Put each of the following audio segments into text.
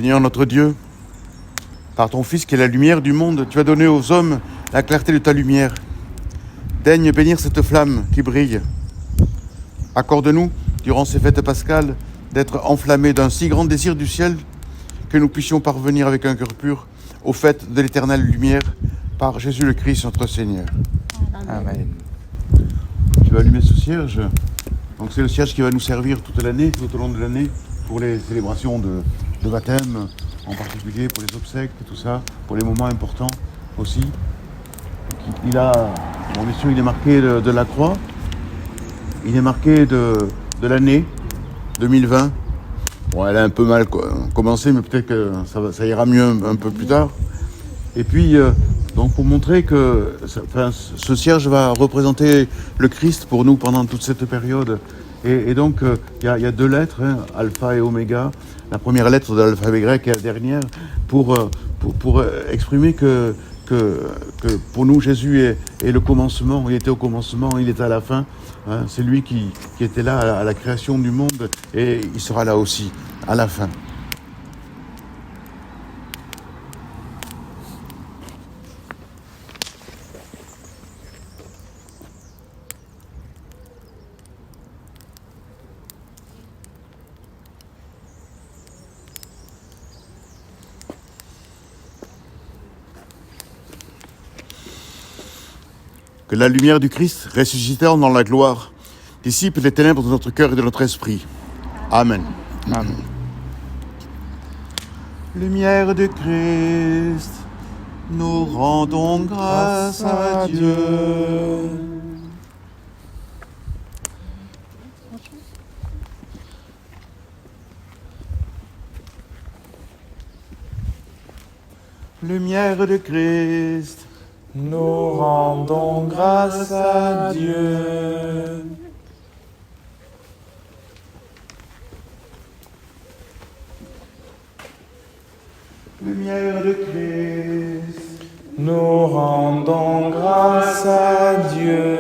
Seigneur notre Dieu, par ton Fils qui est la lumière du monde, tu as donné aux hommes la clarté de ta lumière. Daigne bénir cette flamme qui brille. Accorde-nous, durant ces fêtes pascales, d'être enflammés d'un si grand désir du ciel que nous puissions parvenir avec un cœur pur aux fêtes de l'éternelle lumière par Jésus le Christ, notre Seigneur. Amen. Je vais allumer ce cierge. Donc c'est le cierge qui va nous servir toute l'année, tout au long de l'année, pour les célébrations de baptême, en particulier pour les obsèques et tout ça, pour les moments importants aussi. Il est marqué de la croix, il est marqué de l'année 2020. Bon, elle a un peu mal commencé, mais peut-être que ça ira mieux un peu plus tard. Et puis, donc pour montrer que ce cierge va représenter le Christ pour nous pendant toute cette période. Et donc, il y a deux lettres, alpha et oméga. La première lettre de l'alphabet grec et la dernière, pour exprimer que pour nous, Jésus est le commencement. Il était au commencement, il est à la fin. C'est lui qui était là à la création du monde et il sera là aussi à la fin. Que la lumière du Christ, ressuscitant dans la gloire, dissipe les ténèbres de notre cœur et de notre esprit. Amen. Amen. Lumière du Christ, nous rendons grâce à Dieu. Lumière du Christ, nous rendons grâce à Dieu. Lumière de Christ, nous rendons grâce à Dieu.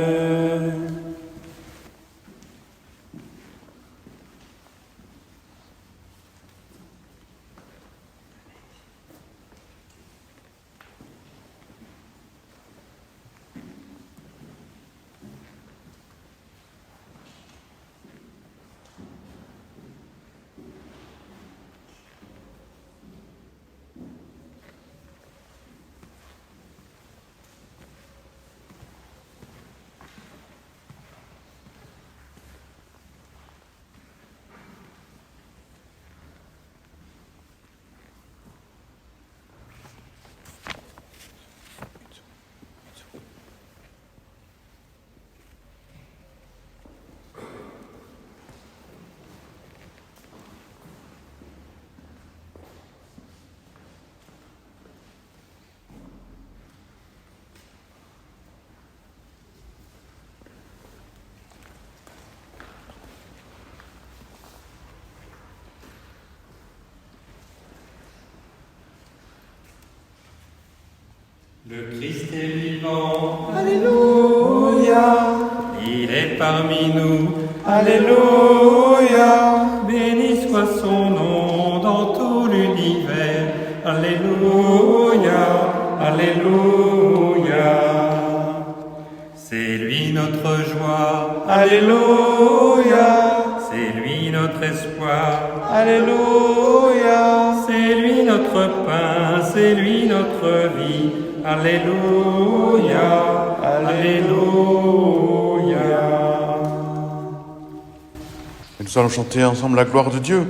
Le Christ est vivant, Alléluia. il est parmi nous, Alléluia. béni soit son nom dans tout l'univers. Alléluia, Alléluia. C'est lui notre joie, Alléluia. c'est lui notre espoir, Alléluia. c'est lui notre pain, c'est lui notre vie. Alléluia, Alléluia. Et nous allons chanter ensemble la gloire de Dieu.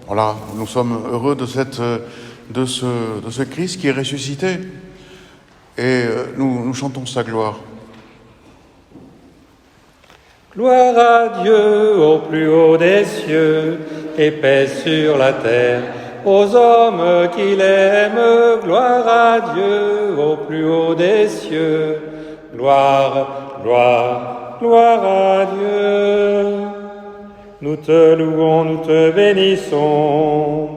Voilà, nous sommes heureux de ce Christ qui est ressuscité. Et nous chantons sa gloire. Gloire à Dieu au plus haut des cieux, et paix sur la terre aux hommes qu'il aime. Gloire à Dieu au plus haut des cieux. Gloire, gloire, gloire à Dieu. Nous te louons, nous te bénissons.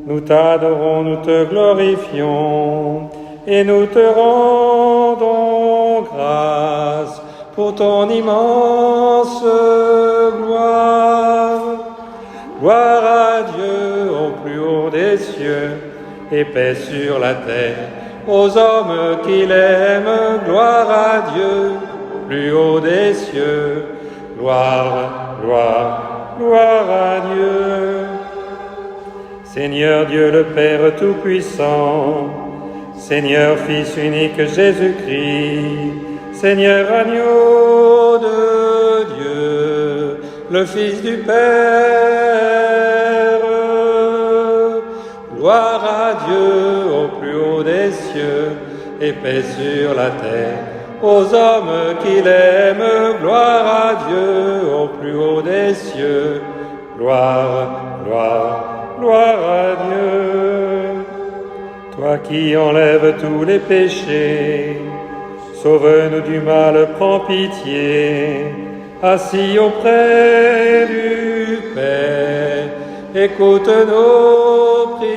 Nous t'adorons, nous te glorifions. Et nous te rendons grâce pour ton immense gloire. Gloire à Dieu des cieux et paix sur la terre. Aux hommes qu'il aime, gloire à Dieu, plus haut des cieux. Gloire, gloire, gloire à Dieu. Seigneur Dieu le Père Tout-Puissant, Seigneur Fils unique Jésus-Christ, Seigneur agneau de Dieu, le Fils du Père. Gloire à Dieu au plus haut des cieux et paix sur la terre. Aux hommes qu'il aime, gloire à Dieu au plus haut des cieux. Gloire, gloire, gloire à Dieu. Toi qui enlèves tous les péchés, sauve-nous du mal, prends pitié. Assis auprès du Père, écoute nos prières.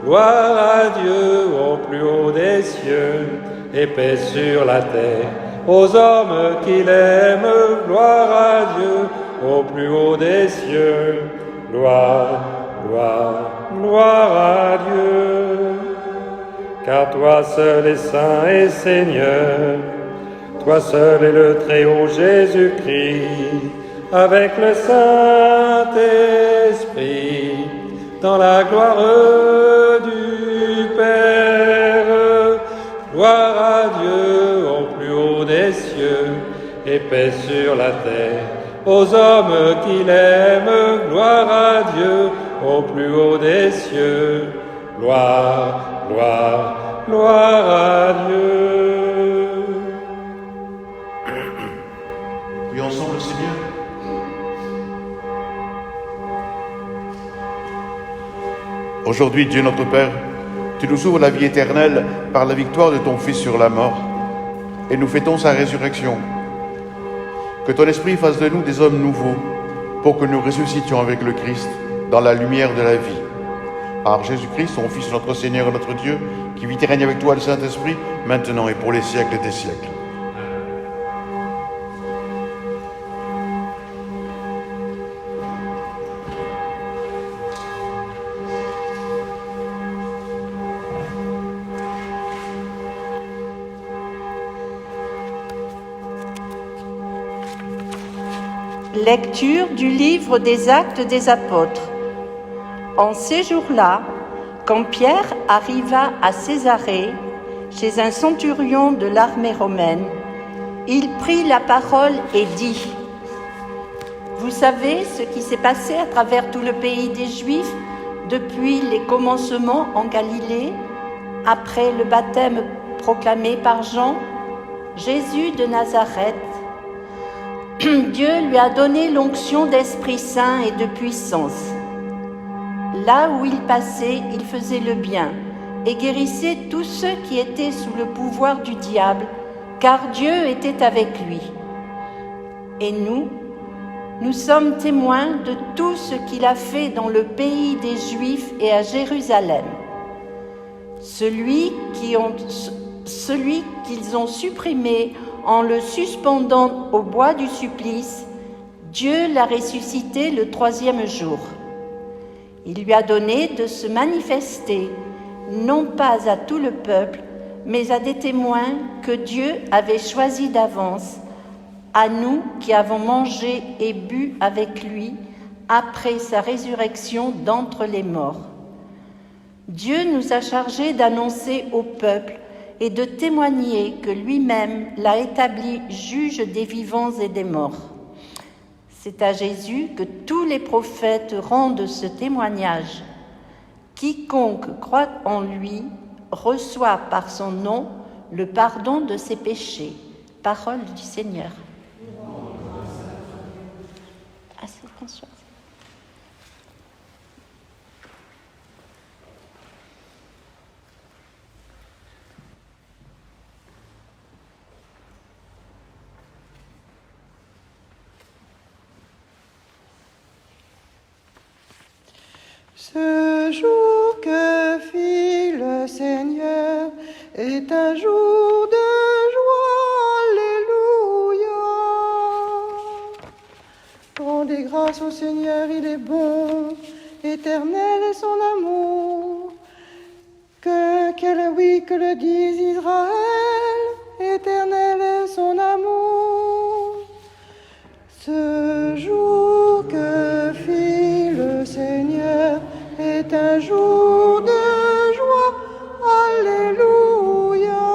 Gloire à Dieu au plus haut des cieux et paix sur la terre. Aux hommes qu'il aime, gloire à Dieu au plus haut des cieux. Gloire, gloire, gloire à Dieu. Car toi seul est saint et Seigneur, toi seul est le Très-Haut Jésus-Christ, avec le Saint-Esprit, dans la gloire du Père. Gloire à Dieu au plus haut des cieux et paix sur la terre. Aux hommes qu'il aime, gloire à Dieu au plus haut des cieux. Gloire, gloire, gloire à Dieu. Prions ensemble le Seigneur. Aujourd'hui, Dieu notre Père, tu nous ouvres la vie éternelle par la victoire de ton Fils sur la mort, et nous fêtons sa résurrection. Que ton Esprit fasse de nous des hommes nouveaux, pour que nous ressuscitions avec le Christ dans la lumière de la vie. Par Jésus-Christ, ton Fils, notre Seigneur et notre Dieu, qui vit et règne avec toi le Saint-Esprit, maintenant et pour les siècles des siècles. Lecture du livre des Actes des Apôtres. En ces jours-là, quand Pierre arriva à Césarée, chez un centurion de l'armée romaine, il prit la parole et dit : « Vous savez ce qui s'est passé à travers tout le pays des Juifs depuis les commencements en Galilée, après le baptême proclamé par Jean, Jésus de Nazareth. Dieu lui a donné l'onction d'Esprit Saint et de puissance. Là où il passait, il faisait le bien et guérissait tous ceux qui étaient sous le pouvoir du diable, car Dieu était avec lui. Et nous sommes témoins de tout ce qu'il a fait dans le pays des Juifs et à Jérusalem. Celui qu'ils ont supprimé en le suspendant au bois du supplice, Dieu l'a ressuscité le 3e jour. Il lui a donné de se manifester, non pas à tout le peuple, mais à des témoins que Dieu avait choisis d'avance, à nous qui avons mangé et bu avec lui après sa résurrection d'entre les morts. Dieu nous a chargés d'annoncer au peuple et de témoigner que lui-même l'a établi juge des vivants et des morts. C'est à Jésus que tous les prophètes rendent ce témoignage. Quiconque croit en lui reçoit par son nom le pardon de ses péchés. Parole du Seigneur. François. Ce jour que fit le Seigneur est un jour de joie, alléluia. Rendez grâce au Seigneur, il est bon, éternel est son amour. Que le dise Israël, éternel est son amour. Ce jour que fit le Seigneur est un jour de joie. Alléluia.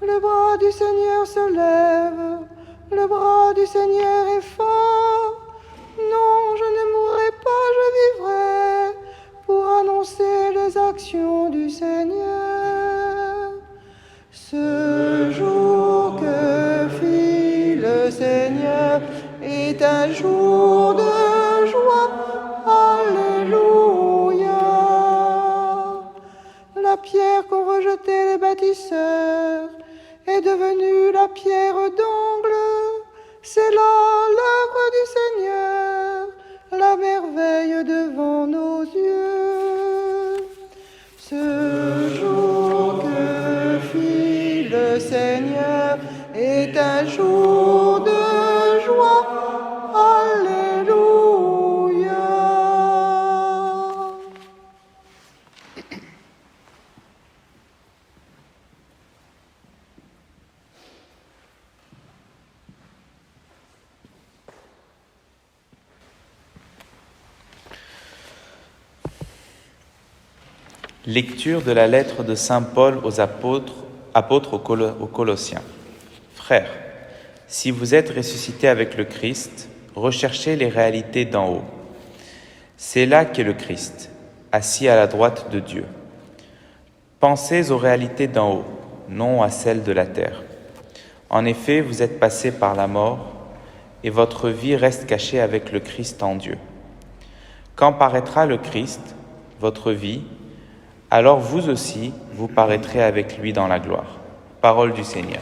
Le bras du Seigneur se lève, le bras du Seigneur est fort. Non, je ne mourrai pas, je vivrai pour annoncer les actions du Seigneur. Ce jour que fit le Seigneur est un jour de joie. Alléluia. La pierre qu'ont rejetée les bâtisseurs est devenue la pierre d'angle. C'est là l'œuvre du Seigneur, la merveille devant nos yeux. Ce jour que fit le Seigneur est un jour de joie. Alléluia. Lecture de la lettre de saint Paul aux apôtres aux Colossiens. Frères, si vous êtes ressuscités avec le Christ, recherchez les réalités d'en haut. C'est là qu'est le Christ, assis à la droite de Dieu. Pensez aux réalités d'en haut, non à celles de la terre. En effet, vous êtes passés par la mort, et votre vie reste cachée avec le Christ en Dieu. Quand paraîtra le Christ, votre vie, alors vous aussi, vous paraîtrez avec lui dans la gloire. Parole du Seigneur.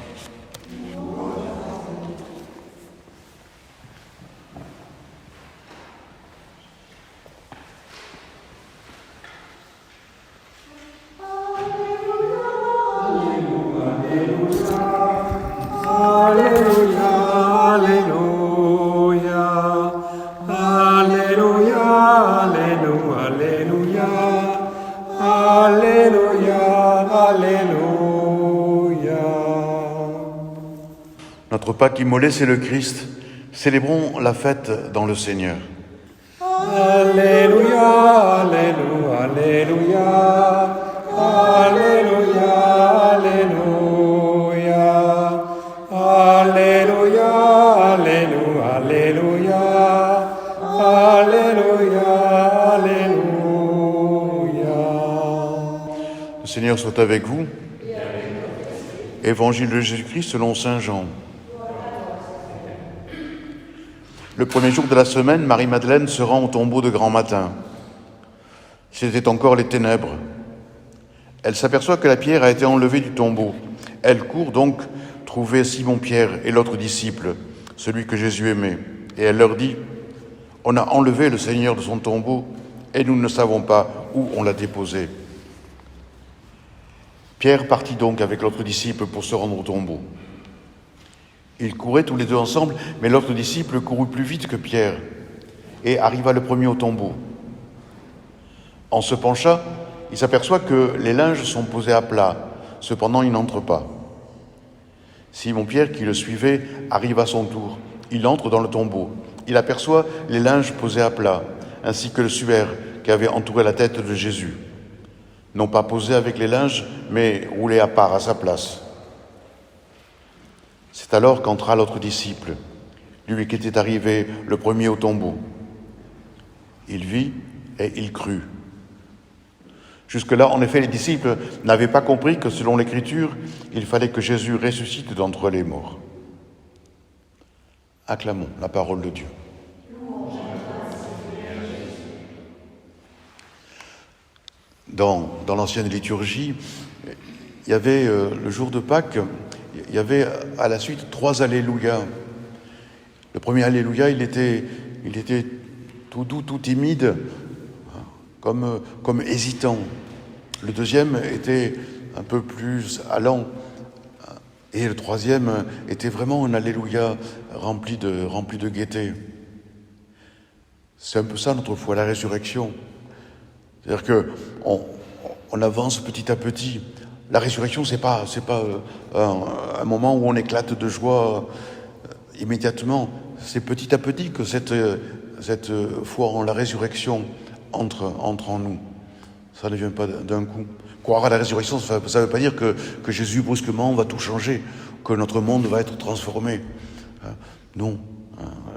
Notre Pâque immolé, c'est le Christ. Célébrons la fête dans le Seigneur. Alléluia, Alléluia, Alléluia, Alléluia, Alléluia, Alléluia, Alléluia, Alléluia, Alléluia. Le Seigneur soit avec vous. Évangile de Jésus-Christ selon saint Jean. Le premier jour de la semaine, Marie-Madeleine se rend au tombeau de grand matin. C'était encore les ténèbres. Elle s'aperçoit que la pierre a été enlevée du tombeau. Elle court donc trouver Simon-Pierre et l'autre disciple, celui que Jésus aimait. Et elle leur dit : « On a enlevé le Seigneur de son tombeau et nous ne savons pas où on l'a déposé. » Pierre partit donc avec l'autre disciple pour se rendre au tombeau. Ils couraient tous les deux ensemble, mais l'autre disciple courut plus vite que Pierre et arriva le premier au tombeau. En se penchant, il s'aperçoit que les linges sont posés à plat. Cependant, il n'entre pas. Simon-Pierre, qui le suivait, arrive à son tour. Il entre dans le tombeau. Il aperçoit les linges posés à plat, ainsi que le suaire qui avait entouré la tête de Jésus. Non pas posé avec les linges, mais roulé à part à sa place. C'est alors qu'entra l'autre disciple, lui qui était arrivé le premier au tombeau. Il vit et il crut. Jusque-là, en effet, les disciples n'avaient pas compris que, selon l'Écriture, il fallait que Jésus ressuscite d'entre les morts. Acclamons la parole de Dieu. Dans l'ancienne liturgie, il y avait le jour de Pâques, il y avait à la suite 3 Alléluia. Le premier Alléluia, il était tout doux, tout timide, comme hésitant. Le deuxième était un peu plus allant. Et le troisième était vraiment un Alléluia rempli de gaieté. C'est un peu ça notre foi, la résurrection. C'est-à-dire qu'on avance petit à petit. La résurrection, c'est pas un moment où on éclate de joie immédiatement. C'est petit à petit que cette foi en la résurrection entre en nous. Ça ne vient pas d'un coup. Croire à la résurrection, ça ne veut pas dire que Jésus brusquement va tout changer, que notre monde va être transformé. Non.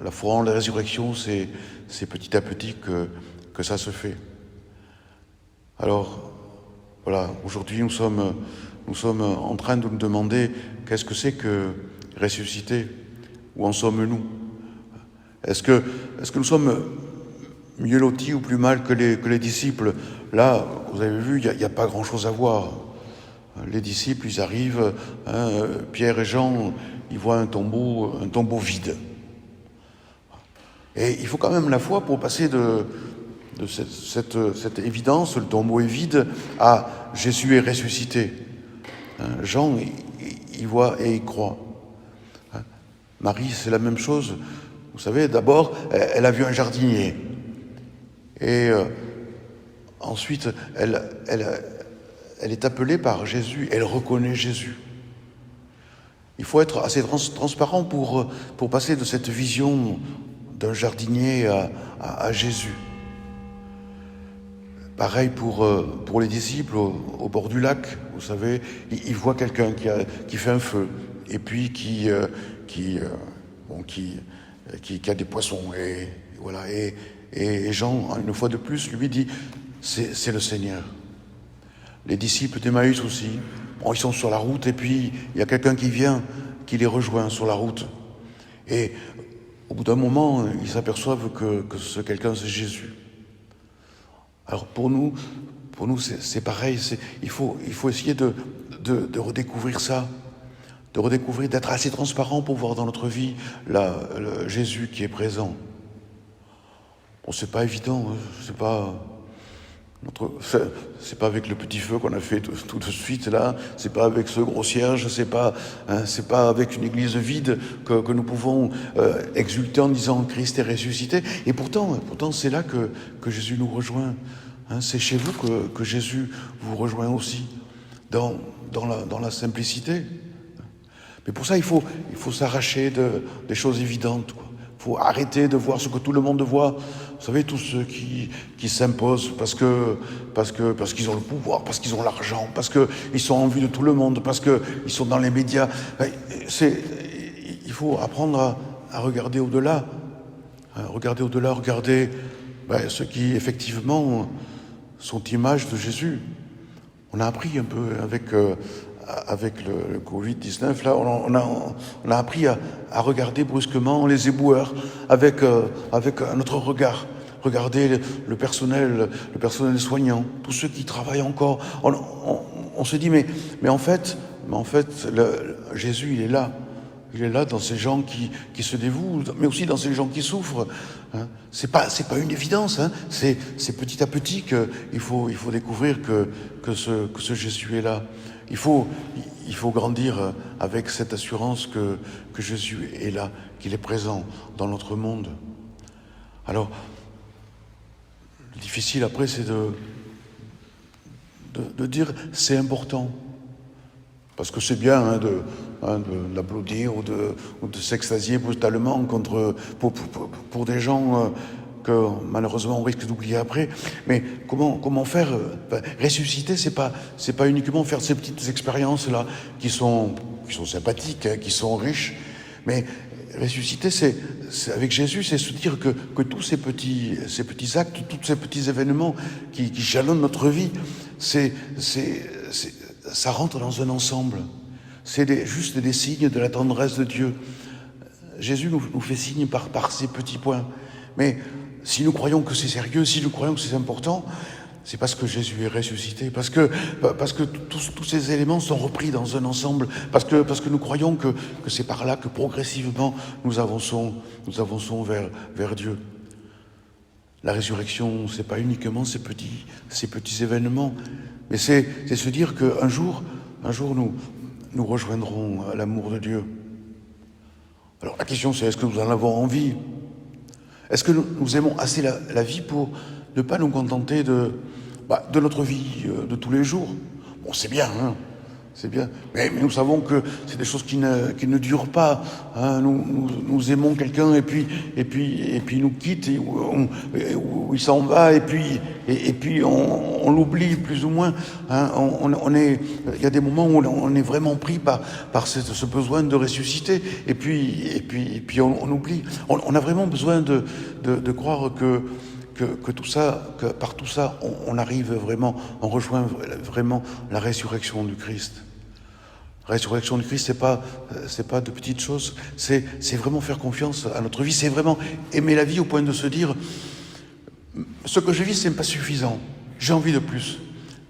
La foi en la résurrection, c'est petit à petit que ça se fait. Alors, voilà, aujourd'hui nous sommes en train de nous demander qu'est-ce que c'est que ressusciter? Où en sommes-nous? Est-ce que nous sommes mieux lotis ou plus mal que les disciples? Là, vous avez vu, il n'y a pas grand-chose à voir. Les disciples, ils arrivent, Pierre et Jean, ils voient un tombeau vide. Et il faut quand même la foi pour passer de cette évidence, le tombeau est vide, à Jésus est ressuscité. Jean, il voit et il croit. Marie, c'est la même chose. Vous savez, d'abord, elle a vu un jardinier. Et ensuite, elle est appelée par Jésus, elle reconnaît Jésus. Il faut être assez transparent pour passer de cette vision d'un jardinier à Jésus. Pareil pour les disciples au bord du lac, vous savez, ils voient quelqu'un qui fait un feu et puis qui a des poissons et voilà. Et Jean, une fois de plus, lui dit c'est le Seigneur. Les disciples d'Emmaüs aussi, ils sont sur la route et puis il y a quelqu'un qui vient, qui les rejoint sur la route. Et au bout d'un moment, ils s'aperçoivent que ce quelqu'un, c'est Jésus. Alors pour nous, c'est pareil. Il faut essayer de redécouvrir ça, de redécouvrir, d'être assez transparent pour voir dans notre vie Jésus qui est présent. Bon, c'est pas évident, c'est pas avec le petit feu qu'on a fait tout de suite là, c'est pas avec ce gros cierge, c'est pas avec une église vide que nous pouvons exulter en disant Christ est ressuscité. Et pourtant c'est là que Jésus nous rejoint. C'est chez vous que Jésus vous rejoint aussi, dans la simplicité. Mais pour ça, il faut s'arracher des choses évidentes, quoi. Il faut arrêter de voir ce que tout le monde voit. Vous savez, tous ceux qui s'imposent parce qu'ils ont le pouvoir, parce qu'ils ont l'argent, parce qu'ils sont en vue de tout le monde, parce qu'ils sont dans les médias. Il faut apprendre à regarder au-delà. Regarder ceux qui, effectivement, sont images de Jésus. On a appris un peu avec le Covid-19, là, on a appris à regarder brusquement les éboueurs avec notre regard. Regardez le personnel soignant, tous ceux qui travaillent encore. On se dit, mais en fait, Jésus, il est là. Il est là dans ces gens qui se dévouent, mais aussi dans ces gens qui souffrent. C'est pas une évidence. C'est petit à petit qu'il faut découvrir que ce Jésus est là. Il faut grandir avec cette assurance que Jésus est là, qu'il est présent dans notre monde. Alors, le difficile après, c'est de dire c'est important. Parce que c'est bien d'applaudir ou de s'extasier brutalement pour des gens que malheureusement on risque d'oublier après. Mais comment faire? Ressusciter, c'est pas uniquement faire ces petites expériences là qui sont sympathiques, qui sont riches. Mais ressusciter, c'est avec Jésus, c'est se dire que tous ces petits actes, tous ces petits événements qui jalonnent notre vie, ça rentre dans un ensemble. C'est juste des signes de la tendresse de Dieu. Jésus nous fait signe par ces petits points. Mais si nous croyons que c'est sérieux, si nous croyons que c'est important, c'est parce que Jésus est ressuscité, parce que tous ces éléments sont repris dans un ensemble, parce que nous croyons que c'est par là que progressivement nous avançons vers Dieu. La résurrection, c'est pas uniquement ces petits événements, mais c'est se dire qu'un jour nous rejoindrons l'amour de Dieu. Alors la question c'est, est-ce que nous en avons envie? Est-ce que nous aimons assez la vie pour ne pas nous contenter de notre vie de tous les jours? Bon, c'est bien, hein, c'est bien. Mais nous savons que c'est des choses qui ne durent pas. Hein. Nous aimons quelqu'un et puis il nous quitte, ou il s'en va, et puis on l'oublie plus ou moins. Hein. Il y a des moments où on est vraiment pris par ce besoin de ressusciter, et puis on oublie. On a vraiment besoin de croire que tout ça, que par tout ça, on arrive vraiment, on rejoint vraiment la résurrection du Christ. La résurrection du Christ, c'est pas de petites choses, c'est vraiment faire confiance à notre vie, c'est vraiment aimer la vie au point de se dire, ce que je vis, c'est pas suffisant, j'ai envie de plus.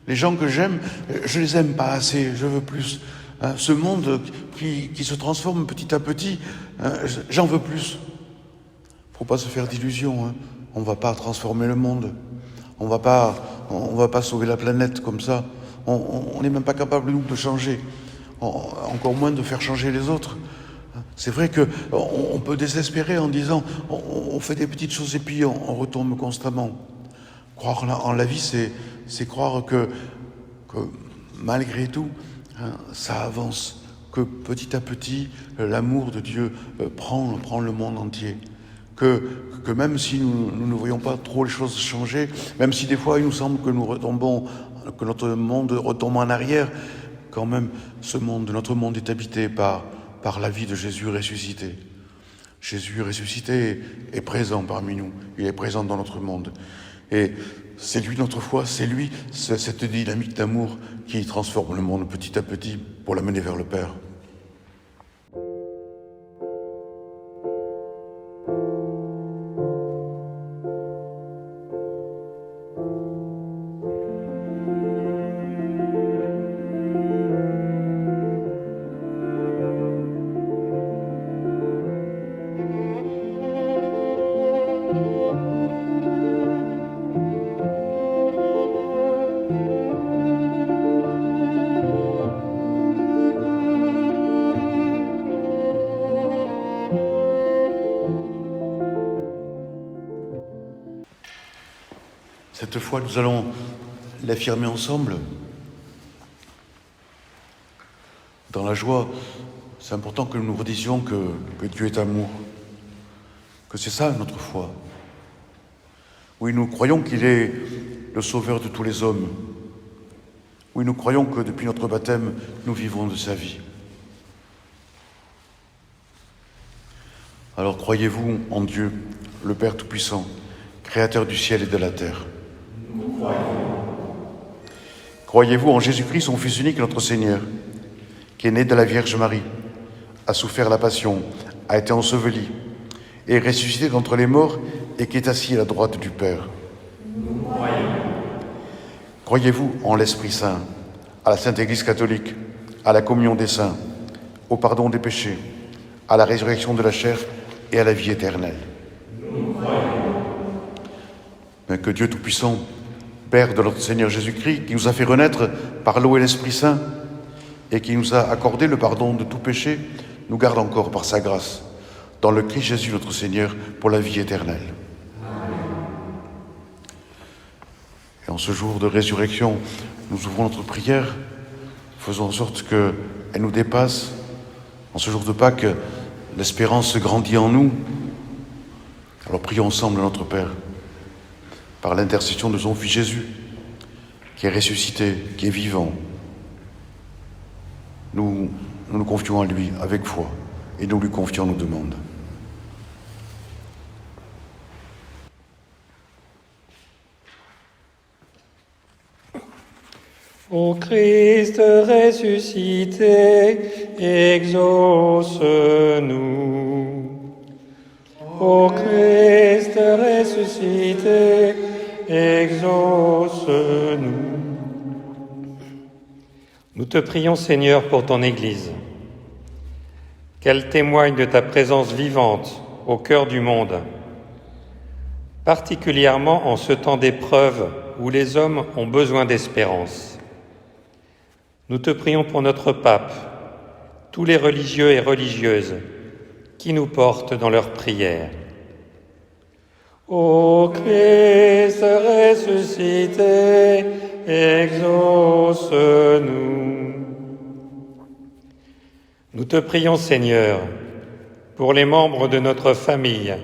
Les gens que j'aime, je les aime pas assez, je veux plus. Hein, ce monde qui se transforme petit à petit, j'en veux plus. Faut pas se faire d'illusions, hein. On va pas transformer le monde. On va pas sauver la planète comme ça. On n'est même pas capable, nous, de changer. Encore moins de faire changer les autres. C'est vrai qu'on peut désespérer en disant on fait des petites choses et puis on retombe constamment. Croire en la vie, c'est croire que malgré tout, hein, ça avance, que petit à petit, l'amour de Dieu prend le monde entier. Que même si nous ne voyons pas trop les choses changer, même si des fois il nous semble que notre monde retombe en arrière, quand même, notre monde est habité par la vie de Jésus ressuscité. Jésus ressuscité est présent parmi nous, il est présent dans notre monde. Et c'est lui notre foi, c'est lui, cette dynamique d'amour qui transforme le monde petit à petit pour l'amener vers le Père. Cette fois, nous allons l'affirmer ensemble. Dans la joie, c'est important que nous nous redisions que Dieu est amour, que c'est ça notre foi. Oui, nous croyons qu'il est le sauveur de tous les hommes. Oui, nous croyons que depuis notre baptême, nous vivons de sa vie. Alors croyez-vous en Dieu, le Père Tout-Puissant, Créateur du ciel et de la terre? Nous croyons. Croyez-vous en Jésus-Christ, son Fils unique, notre Seigneur, qui est né de la Vierge Marie, a souffert la passion, a été enseveli, est ressuscité d'entre les morts et qui est assis à la droite du Père? Nous croyons. Croyez-vous en l'Esprit Saint, à la Sainte Église catholique, à la communion des saints, au pardon des péchés, à la résurrection de la chair et à la vie éternelle? Nous croyons. Mais que Dieu Tout-Puissant, Père de notre Seigneur Jésus-Christ, qui nous a fait renaître par l'eau et l'Esprit Saint, et qui nous a accordé le pardon de tout péché, nous garde encore par sa grâce, dans le Christ Jésus notre Seigneur, pour la vie éternelle. Amen. Et en ce jour de résurrection, nous ouvrons notre prière, faisons en sorte qu'elle nous dépasse. En ce jour de Pâques, l'espérance grandit en nous. Alors prions ensemble notre Père, par l'intercession de son Fils Jésus, qui est ressuscité, qui est vivant. Nous nous confions à lui avec foi et nous lui confions nos demandes. Ô Christ ressuscité, exauce-nous. Ô Christ ressuscité, exauce-nous. Nous te prions, Seigneur, pour ton Église, qu'elle témoigne de ta présence vivante au cœur du monde, particulièrement en ce temps d'épreuve où les hommes ont besoin d'espérance. Nous te prions pour notre pape, tous les religieux et religieuses qui nous portent dans leurs prières. Ô Christ ressuscité, exauce-nous. Nous te prions, Seigneur, pour les membres de notre famille,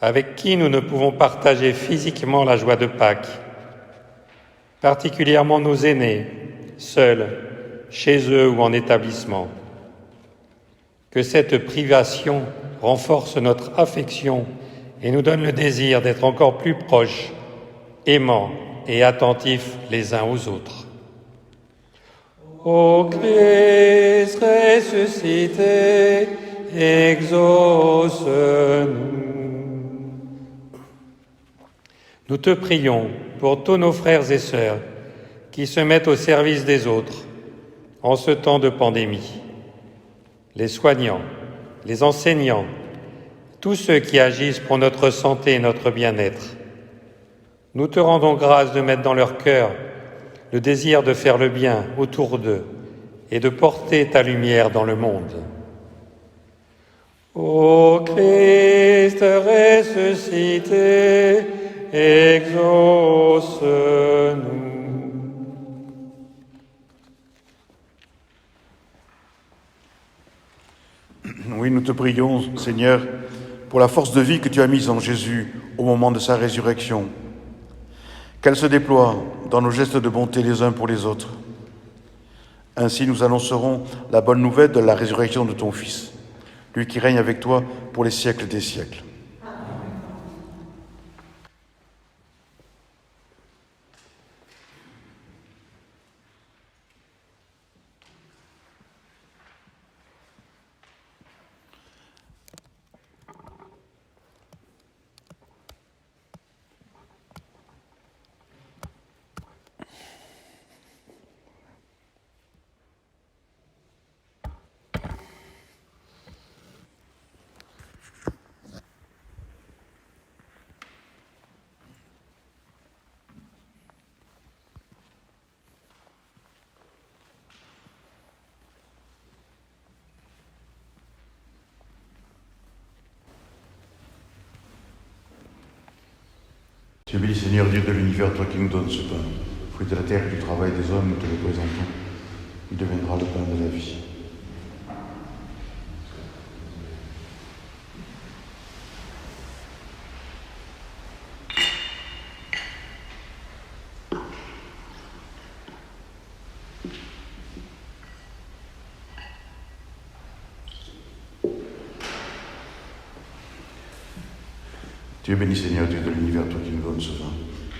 avec qui nous ne pouvons partager physiquement la joie de Pâques, particulièrement nos aînés, seuls, chez eux ou en établissement. Que cette privation renforce notre affection et nous donne le désir d'être encore plus proches, aimants et attentifs les uns aux autres. Ô Christ ressuscité, exauce-nous. Nous te prions pour tous nos frères et sœurs qui se mettent au service des autres en ce temps de pandémie. Les soignants, les enseignants, tous ceux qui agissent pour notre santé et notre bien-être. Nous te rendons grâce de mettre dans leur cœur le désir de faire le bien autour d'eux et de porter ta lumière dans le monde. Ô Christ ressuscité, exauce-nous. Oui, nous te prions, Seigneur, pour la force de vie que tu as mise en Jésus au moment de sa résurrection. Qu'elle se déploie dans nos gestes de bonté les uns pour les autres. Ainsi, nous annoncerons la bonne nouvelle de la résurrection de ton Fils, lui qui règne avec toi pour les siècles des siècles. Tu es béni, Seigneur, Dieu de l'univers, toi qui nous donnes ce pain, fruit de la terre et du travail des hommes, nous te le présentons. Il deviendra le pain de la vie. Tu es béni, Seigneur, Dieu de l'univers, toi qui nous donnes ce vin,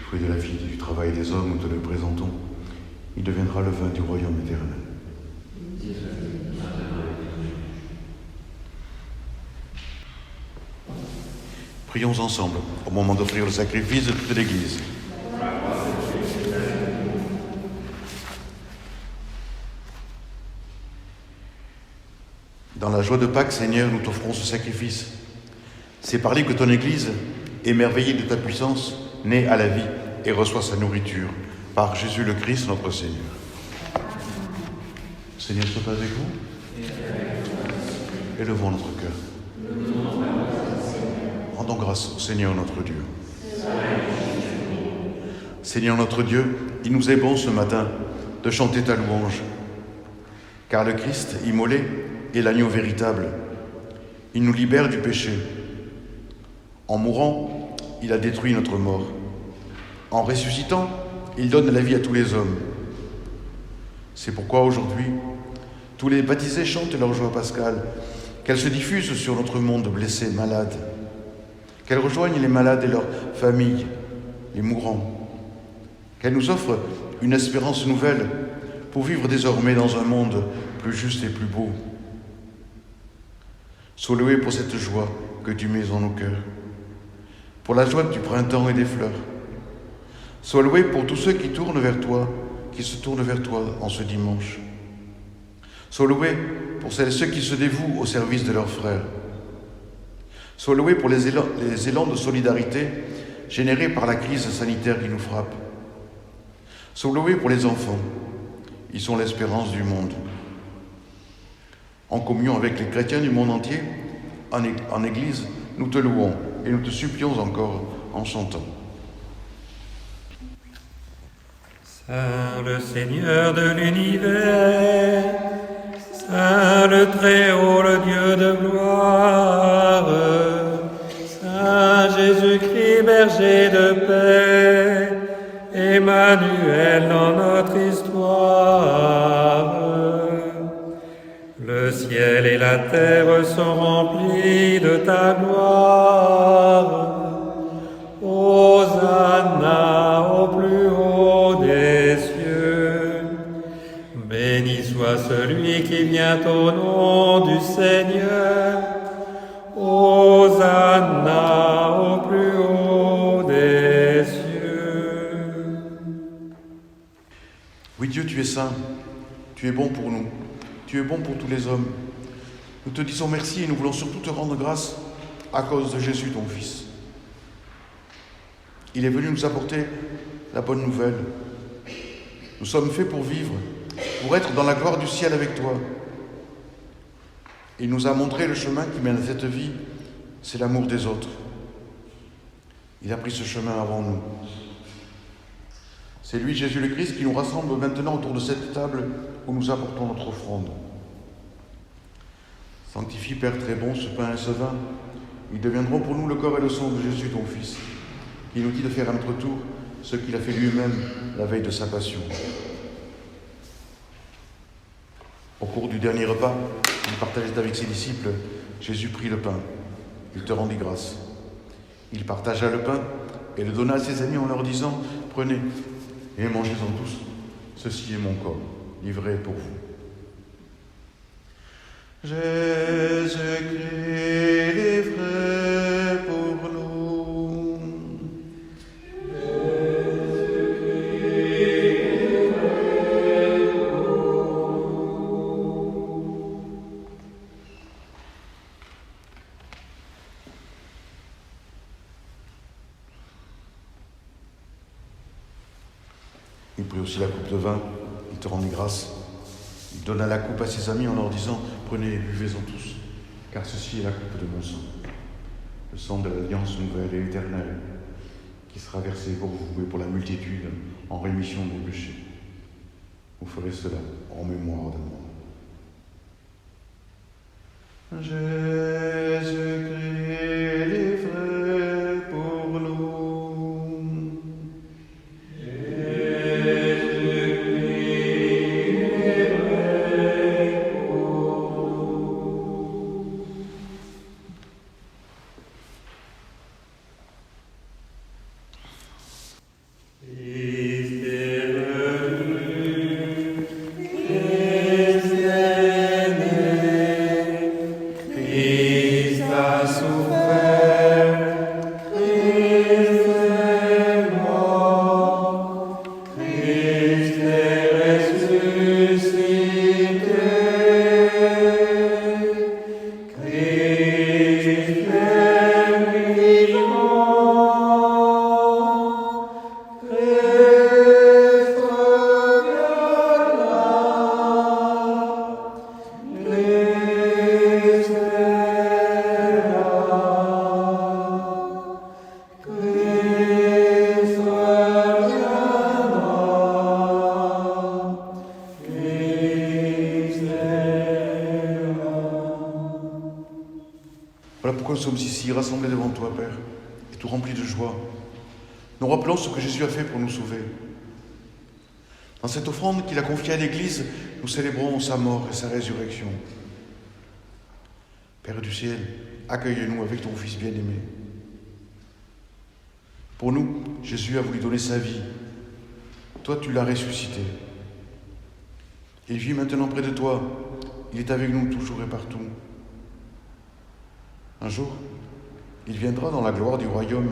fruit de la vie et du travail des hommes, nous te le présentons. Il deviendra le vin du royaume éternel. Prions ensemble au moment d'offrir le sacrifice de toute l'Église. Dans la joie de Pâques, Seigneur, nous t'offrons ce sacrifice. C'est par lui que ton Église, émerveillée de ta puissance, naît à la vie et reçoit sa nourriture, par Jésus le Christ, notre Seigneur. Seigneur, sois avec vous. Élevons notre cœur. Rendons grâce au Seigneur notre Dieu. Seigneur notre Dieu, il nous est bon ce matin de chanter ta louange, car le Christ immolé est l'agneau véritable. Il nous libère du péché. En mourant, il a détruit notre mort. En ressuscitant, il donne la vie à tous les hommes. C'est pourquoi aujourd'hui, tous les baptisés chantent leur joie pascale, qu'elle se diffuse sur notre monde blessé, malade, qu'elle rejoigne les malades et leurs familles, les mourants, qu'elle nous offre une espérance nouvelle pour vivre désormais dans un monde plus juste et plus beau. Sois loué pour cette joie que tu mets en nos cœurs, pour la joie du printemps et des fleurs. Sois loué pour tous ceux qui tournent vers toi, qui se tournent vers toi en ce dimanche. Sois loué pour celles et ceux qui se dévouent au service de leurs frères. Sois loué pour les élans de solidarité générés par la crise sanitaire qui nous frappe. Sois loué pour les enfants. Ils sont l'espérance du monde. En communion avec les chrétiens du monde entier, en Église, nous te louons et nous te supplions encore en chantant. Saint le Seigneur de l'univers, Saint le Très-Haut, le Dieu de gloire, Saint Jésus-Christ, berger de paix, Emmanuel dans notre histoire. Le ciel et la terre sont remplis de ta gloire. Hosanna au plus haut des cieux. Béni soit celui qui vient au nom du Seigneur. Hosanna au plus haut des cieux. Oui Dieu, tu es saint, tu es bon pour nous, tu es bon pour tous les hommes. Nous te disons merci et nous voulons surtout te rendre grâce à cause de Jésus, ton Fils. Il est venu nous apporter la bonne nouvelle. Nous sommes faits pour vivre, pour être dans la gloire du ciel avec toi. Il nous a montré le chemin qui mène à cette vie, c'est l'amour des autres. Il a pris ce chemin avant nous. C'est lui, Jésus le Christ, qui nous rassemble maintenant autour de cette table où nous apportons notre offrande. Sanctifie, Père très bon, ce pain et ce vin. Ils deviendront pour nous le corps et le sang de Jésus, ton Fils, qui nous dit de faire à notre tour ce qu'il a fait lui-même la veille de sa passion. Au cours du dernier repas, il partageait avec ses disciples, Jésus prit le pain, il te rendit grâce. Il partagea le pain et le donna à ses amis en leur disant, prenez et mangez-en tous, ceci est mon corps, livré pour vous. Jésus-Christ livré pour nous. Il prit aussi la coupe de vin, il te rendit grâce. Il donna la coupe à ses amis en leur disant « Prenez et buvez-en tous, car ceci est la coupe de mon sang, le sang de l'alliance nouvelle et éternelle, qui sera versé pour vous et pour la multitude en rémission des péchés. Vous ferez cela en mémoire de moi. » Jésus-Christ livré pour nous. Voilà pourquoi nous sommes ici, rassemblés devant toi, Père, et tout remplis de joie. Nous rappelons ce que Jésus a fait pour nous sauver. Dans cette offrande qu'il a confiée à l'Église, nous célébrons sa mort et sa résurrection. Père du ciel, accueille-nous avec ton Fils bien-aimé. Pour nous, Jésus a voulu donner sa vie. Toi, tu l'as ressuscité. Il vit maintenant près de toi. Il est avec nous toujours et partout. Un jour, il viendra dans la gloire du royaume.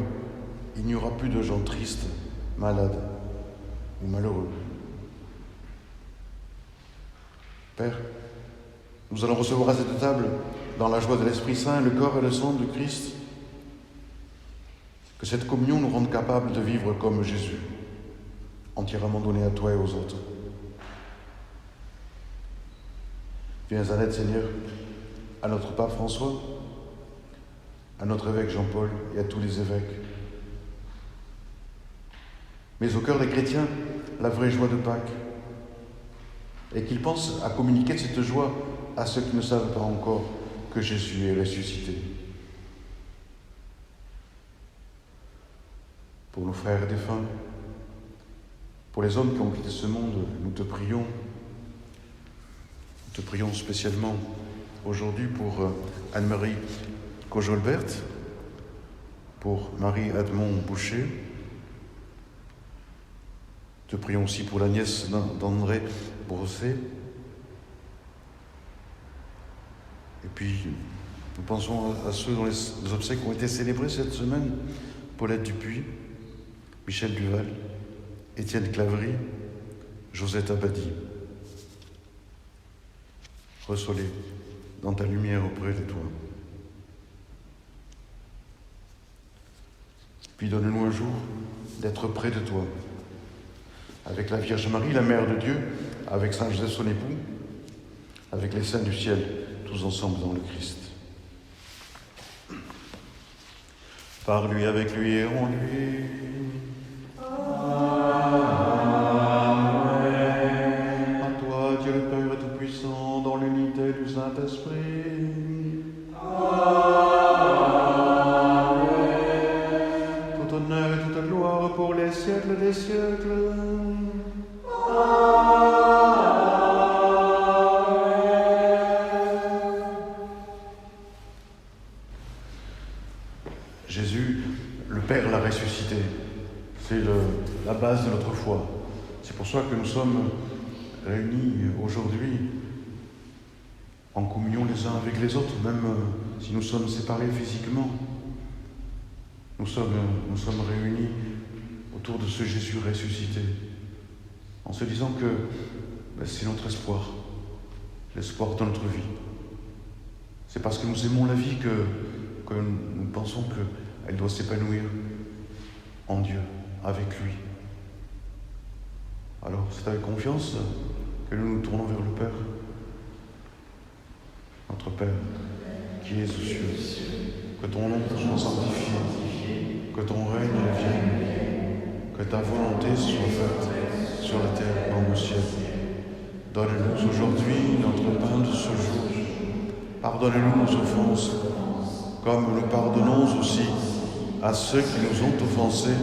Il n'y aura plus de gens tristes, malades ou malheureux. Père, nous allons recevoir à cette table, dans la joie de l'Esprit Saint, le corps et le sang de Christ. Que cette communion nous rende capables de vivre comme Jésus, entièrement donné à toi et aux autres. Viens en aide, Seigneur, à notre pape François, à notre évêque Jean-Paul et à tous les évêques. Mais au cœur des chrétiens, la vraie joie de Pâques, et qu'ils pensent à communiquer cette joie à ceux qui ne savent pas encore que Jésus est ressuscité. Pour nos frères défunts, pour les hommes qui ont quitté ce monde, nous te prions. Nous te prions spécialement aujourd'hui pour Anne-Marie Cojolbert, pour Marie-Edmond Boucher. Te prions aussi pour la nièce d'André Brosset. Et puis, nous pensons à ceux dont les obsèques ont été célébrés cette semaine. Paulette Dupuis, Michel Duval, Étienne Claverie, Josette Abadi. Reçois-les dans ta lumière auprès de toi. Puis donne-nous un jour d'être près de toi, avec la Vierge Marie, la Mère de Dieu, avec Saint Joseph son époux, avec les saints du ciel, tous ensemble dans le Christ. Par lui, avec lui et en lui. Amen. À toi, Dieu le Père Tout-Puissant, dans l'unité du Saint-Esprit. Amen. Tout honneur et toute gloire pour les siècles des siècles. Jésus, le Père l'a ressuscité. C'est la base de notre foi. C'est pour ça que nous sommes réunis aujourd'hui en communion les uns avec les autres, même si nous sommes séparés physiquement. Nous sommes réunis autour de ce Jésus ressuscité, en se disant que c'est notre espoir, l'espoir de notre vie. C'est parce que nous aimons la vie que nous pensons qu'elle doit s'épanouir en Dieu, avec lui. Alors, c'est avec confiance que nous nous tournons vers le Père. Notre Père, qui es aux cieux, que ton nom soit sanctifié, que ton règne vienne, que ta volonté soit faite sur la terre comme au ciel. Donne-nous aujourd'hui notre pain de ce jour. Pardonne-nous nos offenses, comme nous pardonnons aussi à ceux qui nous ont offensés.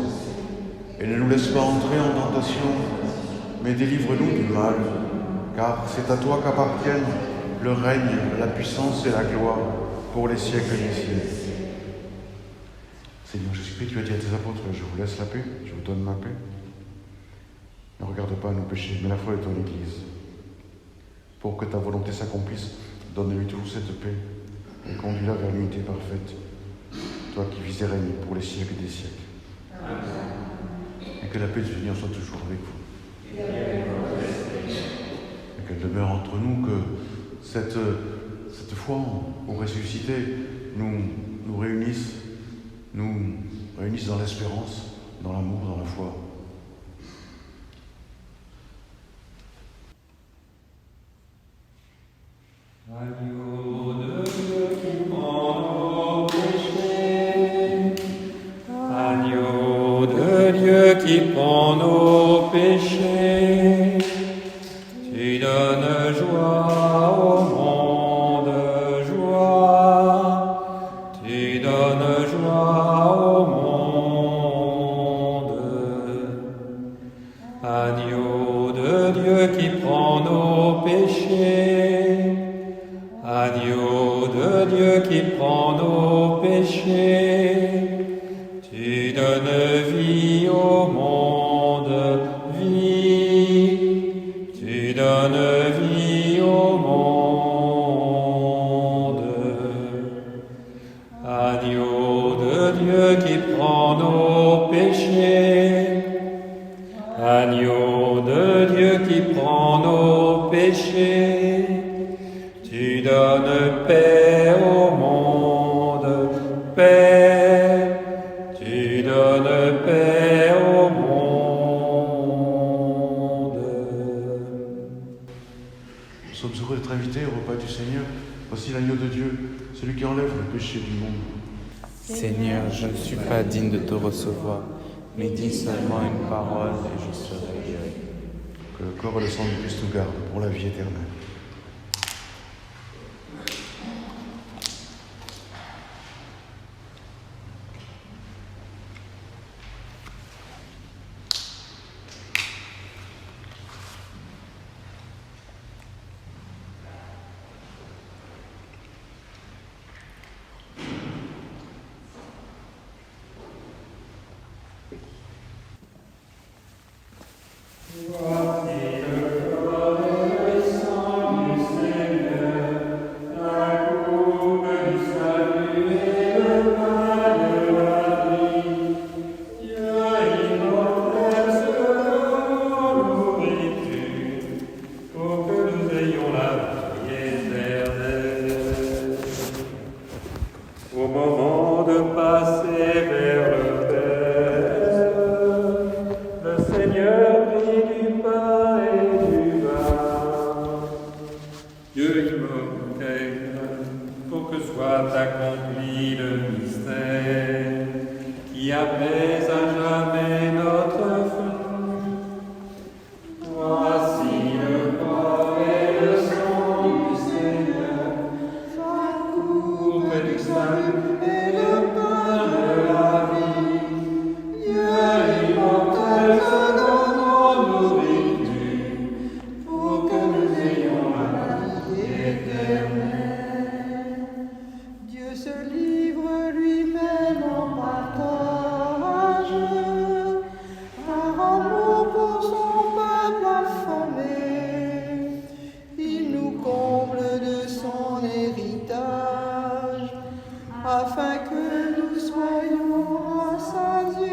Et ne nous laisse pas entrer en tentation, mais délivre-nous du mal, car c'est à toi qu'appartiennent le règne, la puissance et la gloire pour les siècles des siècles. Seigneur Jésus-Christ, tu as dit à tes apôtres, je vous laisse la paix, je vous donne ma paix. Ne regarde pas nos péchés, mais la foi de ton Église. Pour que ta volonté s'accomplisse, donne-lui toujours cette paix et conduis-la vers l'unité parfaite. Toi qui vis et règnes pour les siècles des siècles. Et que la paix du Seigneur soit toujours avec vous. Et qu'elle demeure entre nous, que cette foi au ressuscité nous réunisse dans l'espérance, dans l'amour, dans la foi. Agneau de Dieu qui prend nos péchés, agneau de Dieu qui prend nos péchés, tu donnes joie au monde, joie, tu donnes joie au monde. Agneau de Dieu qui prend nos péchés, agneau de Dieu qui prend nos péchés, tu donnes vie au monde, vie, tu donnes vie au monde. Agneau de Dieu qui prend nos péchés, agneau de Dieu qui prend nos péchés, tu donnes paix au monde, paix, tu donnes paix au monde. Nous sommes heureux d'être invités au repas du Seigneur. Voici l'agneau de Dieu, celui qui enlève le péché du monde. Seigneur, je ne suis pas digne de te recevoir, mais dis seulement une parole et je serai guéri. Que le corps et le sang du Christ nous gardent pour la vie éternelle. Au moment de passer vers le Père, le Seigneur prit du pain et du vin. Dieu immortel, pour que soit accompli le mystère qui apaise à jamais notre foi. Voici le corps et le sang du Seigneur, la coupe du salut et le pain de la vie. Dieu immortel se donne en nourriture pour que nous ayons la vie éternelle. Dieu se livre lui-même en partage, par amour pour son peuple affamé. Il nous comble de son héritage, afin que nous soyons rassasiés.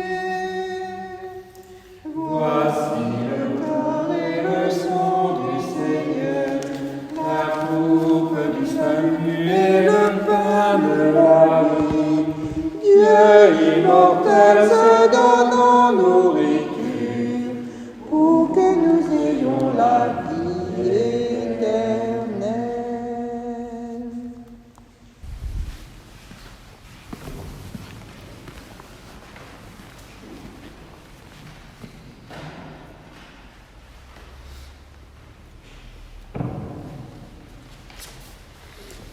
Voici le corps et le sang du Seigneur, la coupe du salut et le pain de la vie. Dieu immortel se donne en nourriture pour que nous ayons la vie éternelle.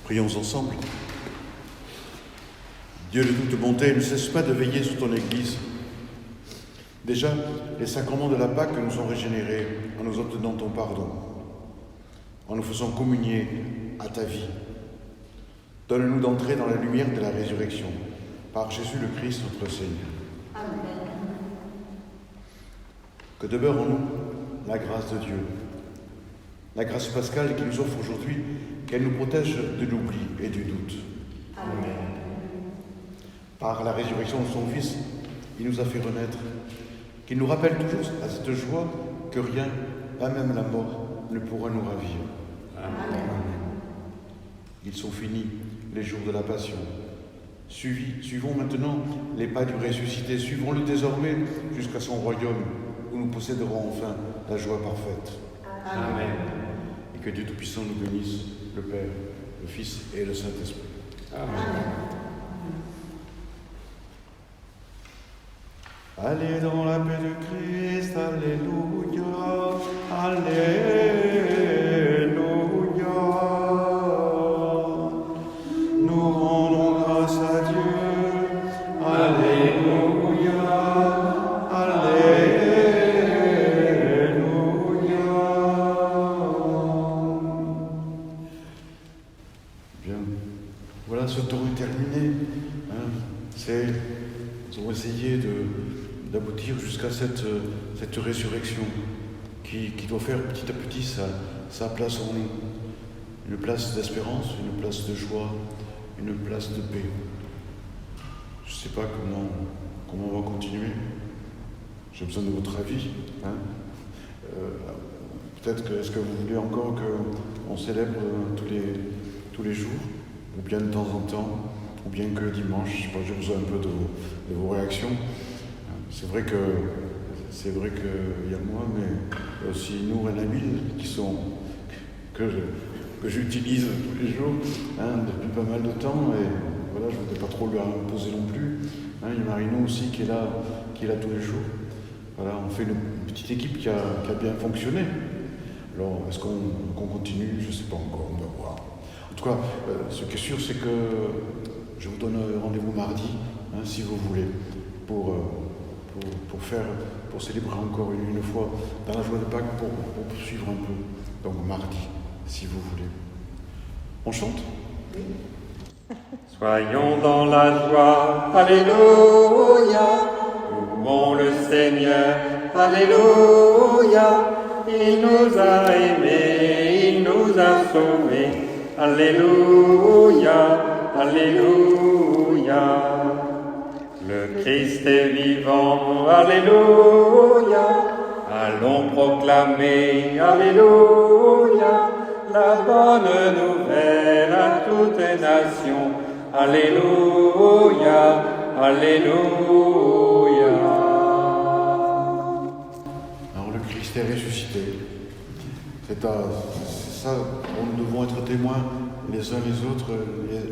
Prions ensemble. Dieu de toute bonté, ne cesse pas de veiller sur ton Église. Déjà, les sacrements de la Pâque nous ont régénérés en nous obtenant ton pardon, en nous faisant communier à ta vie. Donne-nous d'entrer dans la lumière de la résurrection, par Jésus le Christ notre Seigneur. Amen. Que demeure en nous la grâce de Dieu, la grâce pascale qui nous offre aujourd'hui, qu'elle nous protège de l'oubli et du doute. Amen. Par la résurrection de son Fils, il nous a fait renaître, qu'il nous rappelle toujours à cette joie que rien, pas même la mort, ne pourra nous ravir. Amen. Ils sont finis, les jours de la Passion. Suivons maintenant les pas du ressuscité, suivons-le désormais jusqu'à son royaume, où nous posséderons enfin la joie parfaite. Amen. Et que Dieu Tout-Puissant nous bénisse, le Père, le Fils et le Saint-Esprit. Amen. Allez dans la paix de Christ, alléluia, alléluia. Nous rendons grâce à Dieu, alléluia, alléluia. Bien, voilà, ce tour est terminé. Nous avons essayé d'aboutir jusqu'à cette résurrection qui doit faire petit à petit sa place en nous. Une place d'espérance, une place de joie, une place de paix. Je ne sais pas comment on va continuer. J'ai besoin de votre avis. Peut-être est-ce que vous voulez encore qu'on célèbre tous les jours, ou bien de temps en temps, ou bien que dimanche. Je sais pas, j'ai besoin un peu de vos réactions. C'est vrai qu'il y a moi, mais il y a aussi Nour et Nabil que j'utilise tous les jours depuis pas mal de temps. Et voilà, je ne voudrais pas trop lui imposer non plus. Hein, il y a Marino aussi qui est là tous les jours. Voilà, on fait une petite équipe qui a bien fonctionné. Alors, est-ce qu'on continue? Je ne sais pas encore, on va voir. En tout cas, ce qui est sûr, c'est que je vous donne rendez-vous mardi, hein, si vous voulez, pour célébrer encore une fois dans la joie de Pâques, pour poursuivre un peu. Donc mardi, si vous voulez. On chante? Soyons dans la joie, Alléluia, louons le Seigneur, Alléluia, il nous a aimés, il nous a sauvés, Alléluia, Alléluia. Le Christ est vivant, Alléluia, allons proclamer, Alléluia, la bonne nouvelle à toutes les nations, Alléluia, Alléluia. Alors le Christ est ressuscité. C'est ça, nous devons être témoins les uns les autres,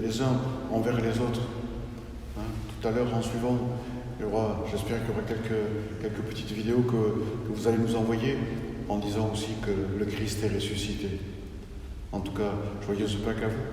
les uns envers les autres. Hein, tout à l'heure, en suivant, j'espère qu'il y aura quelques petites vidéos que vous allez nous envoyer en disant aussi que le Christ est ressuscité. En tout cas, joyeuse Pâques à vous.